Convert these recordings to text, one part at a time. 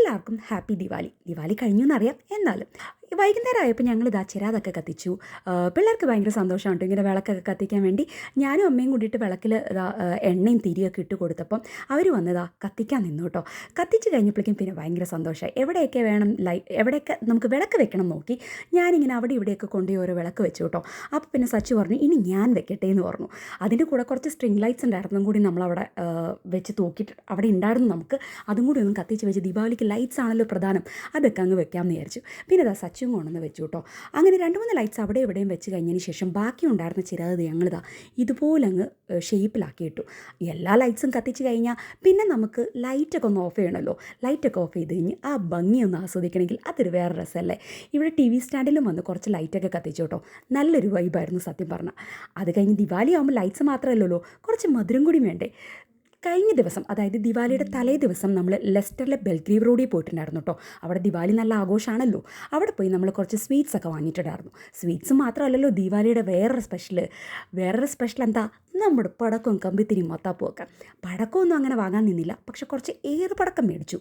എല്ലാവർക്കും ഹാപ്പി ദിവാലി. ദിവാലി കഴിഞ്ഞു എന്നറിയാം, എന്നാലും വൈകുന്നേരം ആയപ്പോൾ ഞങ്ങൾ ഇതാ ചിരാതൊക്കെ കത്തിച്ചു. പിള്ളേർക്ക് ഭയങ്കര സന്തോഷമാണ് കേട്ടോ ഇങ്ങനെ വിളക്കൊക്കെ കത്തിക്കാൻ വേണ്ടി. ഞാനും അമ്മയും കൂടിയിട്ട് വിളക്കിൽ ഇതാ എണ്ണയും തിരിയൊക്കെ ഇട്ട് കൊടുത്തപ്പം അവർ വന്നതാ കത്തിക്കാൻ നിന്നു കേട്ടോ. കത്തിച്ച് കഴിഞ്ഞപ്പോഴേക്കും പിന്നെ ഭയങ്കര സന്തോഷമായി. എവിടെയൊക്കെ വേണം എവിടെയൊക്കെ നമുക്ക് വിളക്ക് വെക്കണം നോക്കി ഞാനിങ്ങനെ അവിടെ ഇവിടെയൊക്കെ കൊണ്ടുപോയി ഓരോ വിളക്ക് വെച്ചു കേട്ടോ. അപ്പോൾ പിന്നെ സച്ചു പറഞ്ഞു ഇനി ഞാൻ വെക്കട്ടെ എന്ന് പറഞ്ഞു. അതിൻ്റെ കൂടെ കുറച്ച് സ്ട്രിങ് ലൈറ്റ്സ് ഉണ്ടായിരുന്നതും കൂടി നമ്മളവിടെ വെച്ച് തൂക്കിയിട്ട് അവിടെ ഉണ്ടായിരുന്നു. നമുക്ക് അതും കൂടി ഒന്ന് കത്തിച്ച് വെച്ച് ദീപാവലിക്ക് ലൈറ്റ്സ് ആണല്ലോ പ്രധാനം, അതൊക്കെ അങ്ങ് വെക്കാമെന്ന് വിചാരിച്ചു. പിന്നെ അതാ സച്ചും കൊണ്ടുവന്ന് വെച്ചു കേട്ടോ. അങ്ങനെ 2-3 ലൈറ്റ്സ് അവിടെ എവിടെയും വെച്ച് കഴിഞ്ഞതിന് ശേഷം ബാക്കി ഉണ്ടായിരുന്ന ചിരാത് ഞങ്ങളിതാ ഇതുപോലെ അങ്ങ് ഷേപ്പിലാക്കി ഇട്ടു. എല്ലാ ലൈറ്റ്സും കത്തിച്ച് കഴിഞ്ഞാൽ പിന്നെ നമുക്ക് ലൈറ്റൊക്കെ ഒന്ന് ഓഫ് ചെയ്യണമല്ലോ. ലൈറ്റൊക്കെ ഓഫ് ചെയ്ത് കഴിഞ്ഞ് ആ ഭംഗിയൊന്ന് ആസ്വദിക്കണമെങ്കിൽ അതൊരു വേറെ രസമല്ലേ. ഇവിടെ TV സ്റ്റാൻഡിലും വന്ന് കുറച്ച് ലൈറ്റൊക്കെ കത്തിച്ചു കേട്ടോ. നല്ലൊരു വൈബായിരുന്നു സത്യം പറഞ്ഞാൽ. അത് കഴിഞ്ഞ് ദിവാലി ആകുമ്പോൾ ലൈറ്റ്സ് മാത്രമല്ലല്ലോ, കുറച്ച് മധുരം കൂടി വേണ്ടേ. കഴിഞ്ഞ ദിവസം, അതായത് ദിവാലിയുടെ തലേ ദിവസം നമ്മൾ ലെസ്റ്ററിലെ ബെൽഗ്രീവ് റോഡിൽ പോയിട്ടുണ്ടായിരുന്നു കേട്ടോ. അവിടെ ദിവാലി നല്ല ആഘോഷമാണല്ലോ. അവിടെ പോയി നമ്മൾ കുറച്ച് സ്വീറ്റ്സ് ഒക്കെ വാങ്ങിയിട്ടുണ്ടായിരുന്നു. സ്വീറ്റ്സ് മാത്രമല്ലല്ലോ ദിവാലിയുടെ വേറൊരു സ്പെഷ്യൽ എന്താ, നമ്മുടെ പടക്കവും കമ്പിത്തിരിയും മത്താപ്പും ഒക്കെ. പടക്കമൊന്നും അങ്ങനെ വാങ്ങാൻ നിന്നില്ല, പക്ഷെ കുറച്ച് പടക്കം മേടിച്ചു.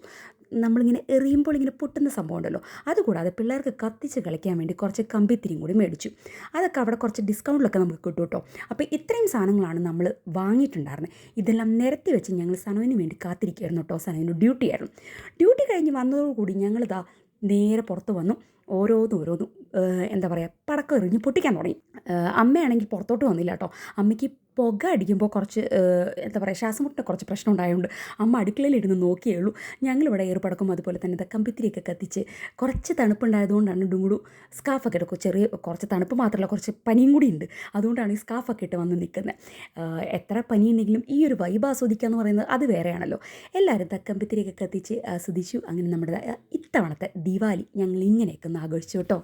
നമ്മളിങ്ങനെ എറിയുമ്പോൾ ഇങ്ങനെ പൊട്ടുന്ന സംഭവം ഉണ്ടല്ലോ. അതുകൂടാതെ പിള്ളേർക്ക് കത്തിച്ച് കളിക്കാൻ വേണ്ടി കുറച്ച് കമ്പിത്തിരിയും കൂടി മേടിച്ചു. അതൊക്കെ അവിടെ കുറച്ച് ഡിസ്കൗണ്ടിലൊക്കെ നമുക്ക് കിട്ടും കേട്ടോ. അപ്പോൾ ഇത്രയും സാധനങ്ങളാണ് നമ്മൾ വാങ്ങിയിട്ടുണ്ടായിരുന്നത്. ഇതെല്ലാം നിരത്തി വെച്ച് ഞങ്ങൾ സനുവിന് വേണ്ടി കാത്തിരിക്കുകയായിരുന്നു കേട്ടോ. സനുവിന് ഡ്യൂട്ടി ആയിരുന്നു. ഡ്യൂട്ടി കഴിഞ്ഞ് വന്നതോടുകൂടി ഞങ്ങളിതാ നേരെ പുറത്ത് വന്നു. ഓരോന്നും എന്താ പറയുക, പടക്കം എറിഞ്ഞ് പൊട്ടിക്കാൻ തുടങ്ങി. അമ്മയാണെങ്കിൽ പുറത്തോട്ട് വന്നില്ല കേട്ടോ. അമ്മയ്ക്ക് പുക അടിക്കുമ്പോൾ കുറച്ച് എന്താ പറയുക, ശ്വാസമുട്ടിന് കുറച്ച് പ്രശ്നം ഉണ്ടായതുകൊണ്ട് അമ്മ അടുക്കളയിലിരുന്ന് നോക്കിയേ ഉള്ളൂ. ഞങ്ങളിവിടെ ഏറുപടക്കം അതുപോലെ തന്നെ കമ്പിത്തിരിയൊക്കെ കത്തിച്ച് കുറച്ച് തണുപ്പുണ്ടായതുകൊണ്ടാണ് ഡുങ്ങുടു സ്കാഫൊക്കെ എടുക്കും. കുറച്ച് തണുപ്പ് മാത്രമല്ല, കുറച്ച് പനിയും കൂടി ഉണ്ട്. അതുകൊണ്ടാണ് ഈ സ്കാഫൊക്കെ ഇട്ട് വന്ന് നിൽക്കുന്നത്. എത്ര പനിയുണ്ടെങ്കിലും ഈ ഒരു വൈബ് ആസ്വദിക്കുക എന്ന് പറയുന്നത് അത് വേറെയാണല്ലോ. എല്ലാവരും കമ്പിത്തിരിയൊക്കെ കത്തിച്ച് ആസ്വദിച്ചു. അങ്ങനെ നമ്മുടെ ഇത്തവണത്തെ ദിവാലി ഞങ്ങൾ ഇങ്ങനെയൊക്കെ ഒന്ന് ആഘോഷിച്ചു കേട്ടോ.